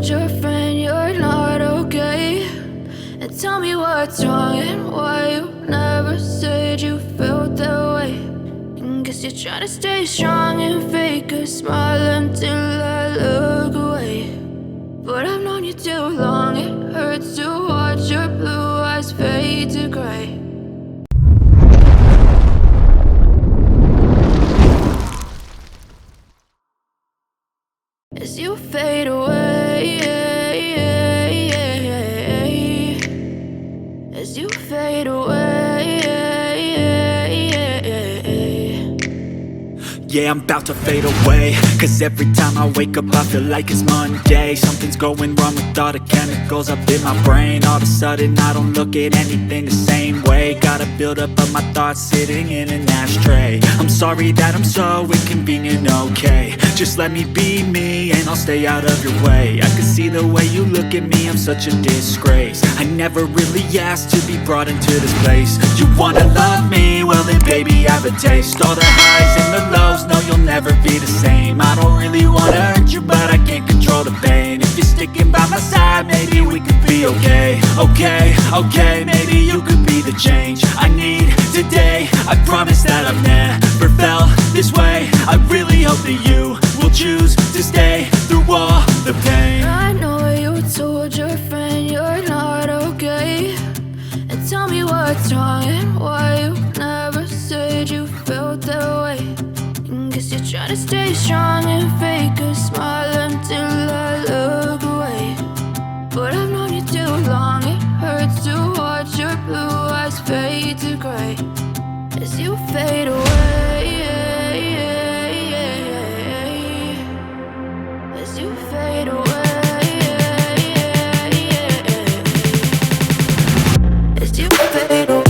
told your friend you're not okay? And tell me what's wrong and why you never said you felt that way. And guess you're trying to stay strong and fake a smile until I look away. But I've known you too long, it hurts to watch your blue eyes fade to gray. As you fade away, as you fade away. Yeah, I'm about to fade away, cause every time I wake up I feel like it's Monday. Something's going wrong with all the chemicals up in my brain. All of a sudden I don't look at anything the same way. Got a buildup of my thoughts sitting in an ashtray. I'm sorry that I'm so inconvenient, okay? Just let me be me and I'll stay out of your way. I can see the way you look at me, I'm such a disgrace. I never really asked to be brought into this place. You wanna love me? Well then baby have a taste. All the highs and the lows, no, you'll never be the same. I don't really wanna hurt you, but I can't control the pain. If you're sticking by my side, maybe we could be okay. Okay, maybe you could be the change I need today. I promise that I've never felt this way. I really hope that you will choose to stay through all the pain. I know you told your friend you're not okay. And tell me what's wrong and why you never said you felt that way. Guess you're trying to stay strong and fake a smile until I look away. But I've known you too long, it hurts to watch your blue eyes fade to gray. As you fade away, as you fade away, as you fade away.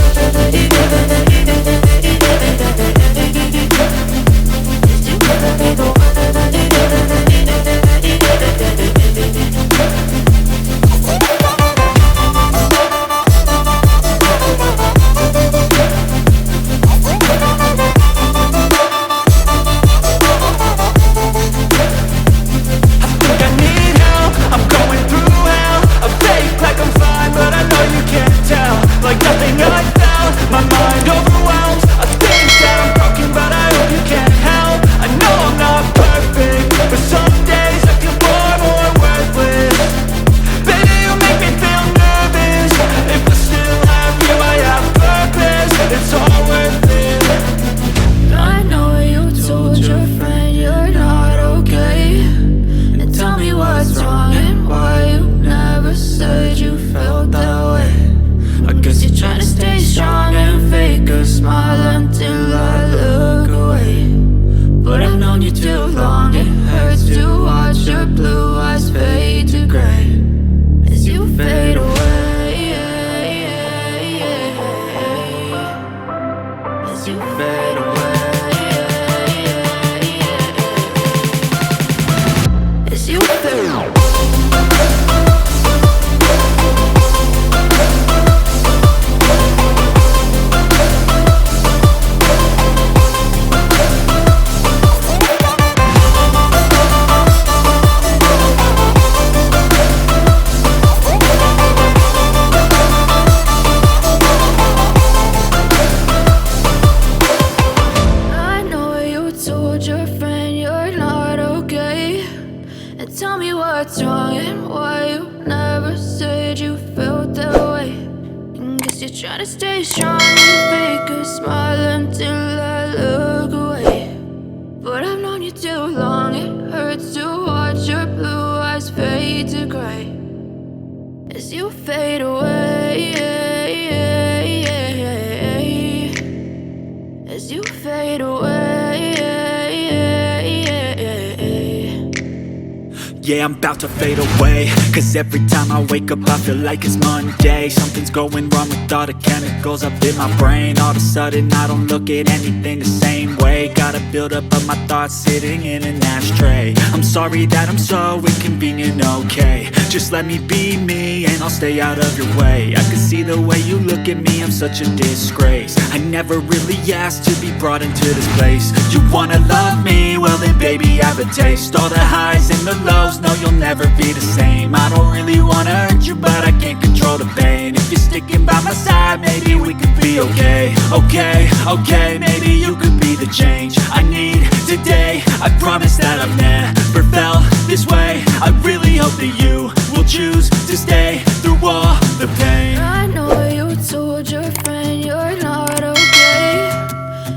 Yeah, I'm about to fade away, cause every time I wake up I feel like it's Monday. Something's going wrong with all the chemicals up in my brain. All of a sudden I don't look at anything the same way. Got a buildup of my thoughts sitting in an ashtray. I'm sorry that I'm so inconvenient, okay? Just let me be me and I'll stay out of your way. I can see the way you look at me, I'm such a disgrace. I never really asked to be brought into this place. You wanna love me? Well then baby have a taste. All the highs and the lows, close, no, you'll never be the same. I don't really wanna hurt you, but I can't control the pain. If you're sticking by my side, maybe we could be okay. Okay, okay, maybe you could be the change I need today. I promise that I've never felt this way. I really hope that you will choose to stay through all the pain. I know you told your friend you're not okay,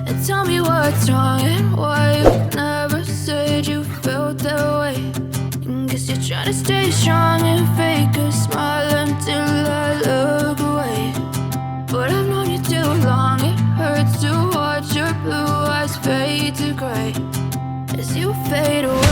and tell me what's wrong and why you never said you felt that way. And guess you're trying to stay strong and fake a smile until I look away. But I've known you too long, it hurts to watch your blue eyes fade to gray as you fade away.